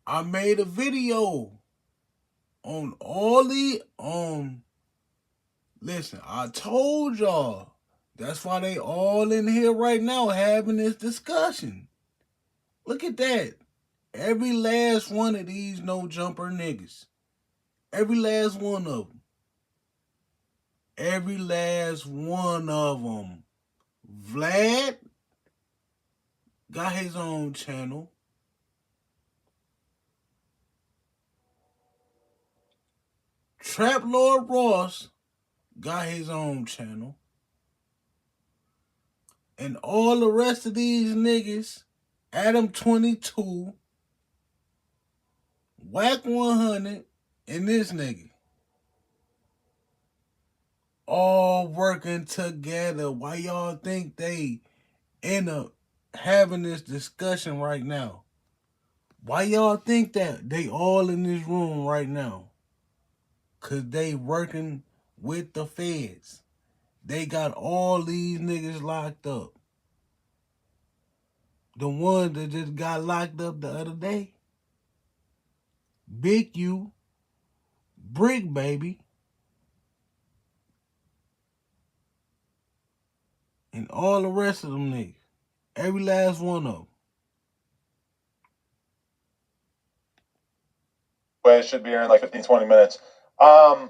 I made a video on all the listen, I told y'all. That's why they all in here right now having this discussion. Look at that. Every last one of these no jumper niggas. Every last one of them. Every last one of them. Vlad got his own channel. Trap Lord Ross got his own channel. And all the rest of these niggas, Adam22, Whack 100, and this nigga, all working together. Why y'all think they end up having this discussion right now? Why y'all think that they all in this room right now? Cause they working with the feds. They got all these niggas locked up. The one that just got locked up the other day, Big U, Brick Baby, and all the rest of them niggas. Every last one of them. It should be here in like 15, 20 minutes. I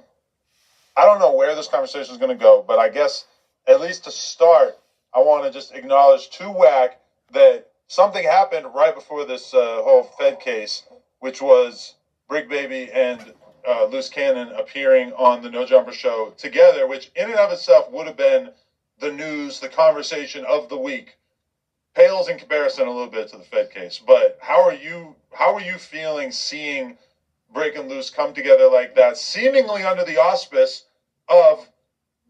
don't know where this conversation is going to go, but I guess at least to start, I want to just acknowledge to Whack that something happened right before this whole Fed case, which was Brick Baby and Loose Cannon appearing on the No Jumper show together, which in and of itself would have been the news, the conversation of the week. Pales in comparison a little bit to the Fed case. But how are you feeling seeing Break and Loose come together like that, seemingly under the auspice of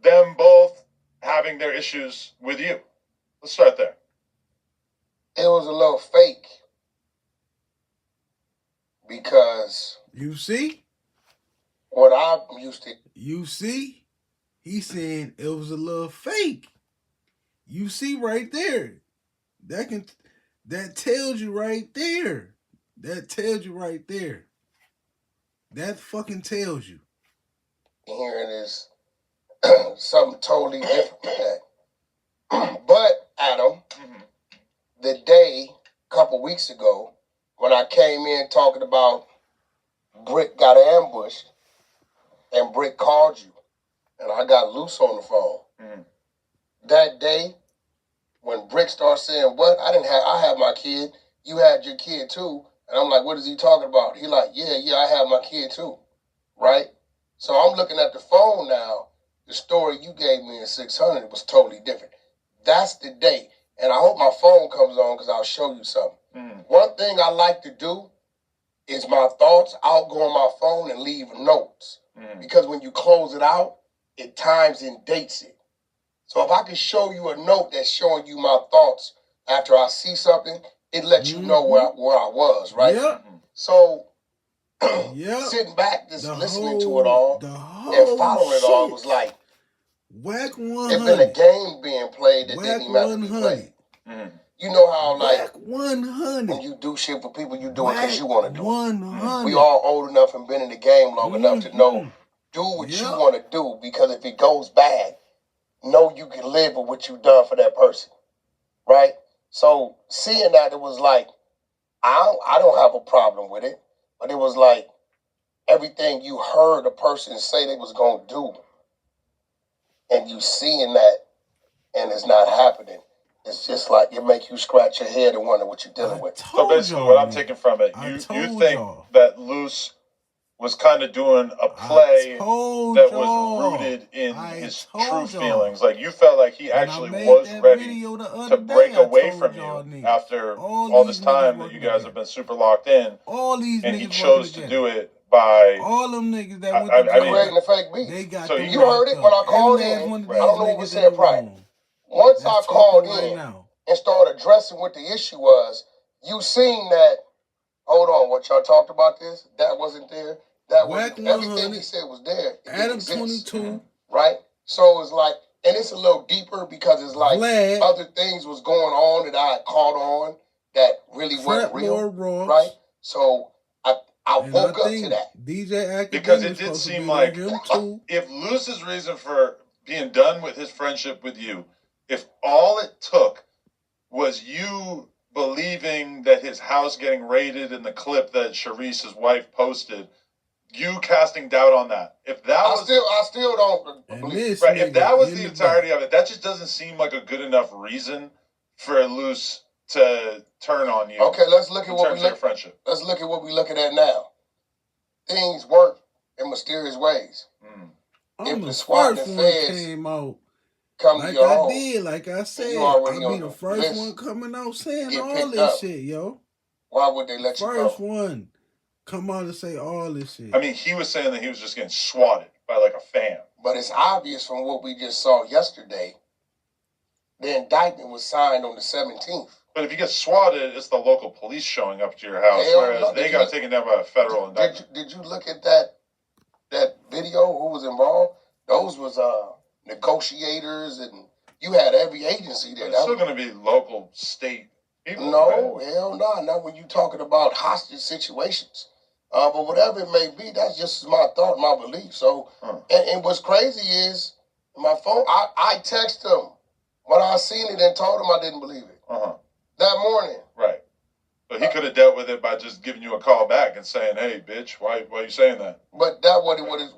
them both having their issues with you? Let's start there. It was a little fake because you see what I'm used to. You see, he's saying it was a little fake. You see right there, that tells you right there. That tells you right there. That fucking tells you. Hearing is something totally different from that. But, Adam, the day, a couple weeks ago, when I came in talking about Brick got ambushed, and Brick called you, and I got Loose on the phone. That day, when Brick started saying, what? I have my kid, you had your kid too. And I'm like, what is he talking about? He like, yeah, I have my kid too, right? So I'm looking at the phone now. The story you gave me in 600 was totally different. That's the day. And I hope my phone comes on because I'll show you something. One thing I like to do is my thoughts. I'll go on my phone and leave notes. Because when you close it out, it times and dates it. So if I can show you a note that's showing you my thoughts after I see something, it lets you know where I was, right? Yep. So sitting back, just listening to it all and following it all was like, Whack 100. It's been a game being played that didn't even have to be played. You know how, like, Whack 100. when you do shit for people, you do it because you want to do 100. it. We all old enough and been in the game long enough to know, do what you want to do, because if it goes bad, know you can live with what you've done for that person, right? So seeing that, it was like, I don't have a problem with it, but it was like everything you heard a person say they was going to do, and you seeing that, and it's not happening. It's just like it makes you scratch your head and wonder what you're dealing with. So basically, what I'm taking from it, you think that Loose was kind of doing a play that was rooted in his true feelings. Like, you felt like he actually was ready to break away from you after all this time that you guys have been super locked in. And he chose to do it by all them niggas that went creating the fake beat. So you heard it when I called in. I don't know what was said prior. Once I called in and started addressing what the issue was, you seen that, hold on, what y'all talked about this, that wasn't there. That was everything he said was there. Adam22, right? So it's like, and it's a little deeper because it's like other things was going on that I had caught on that really wasn't real, right? So I And woke I up to think that. DJ Because Akademiks it did supposed to seem be like there, him too. if Luz's reason for being done with his friendship with you, if all it took was you believing that his house getting raided in the clip that Sharice's wife posted, you casting doubt on that. If that I was still don't And believe. this right, if that was in the the entirety back. of it, that just doesn't seem like a good enough reason for Luz to turn on you. Okay, let's look at in what terms we of your friendship. Let's look at what we're looking at now. Things work in mysterious ways. I'm If the the SWAT and first the one feds came out come to like your I home, did, like I and you said. already I'll be on the the first list, one coming out saying get all picked this up, shit, yo. why would they let you First go? one come out and say all this shit. I mean, he was saying that he was just getting swatted by like a fan. But it's obvious from what we just saw yesterday, the indictment was signed on the 17th. But if you get swatted, it's the local police showing up to your house, Hell whereas no. they got taken down by a federal indictment. Did you look at that video? Who was involved? Those was negotiators, and you had every agency there. But it's still going to be local, state people. No, right? hell no. Not when you talking about hostage situations. But whatever it may be, that's just my thought, my belief. So, and what's crazy is my phone. I texted him when I seen it and told him I didn't believe it that morning. Right. But he could have dealt with it by just giving you a call back and saying, "Hey, bitch, why are you saying that?" But that what it was.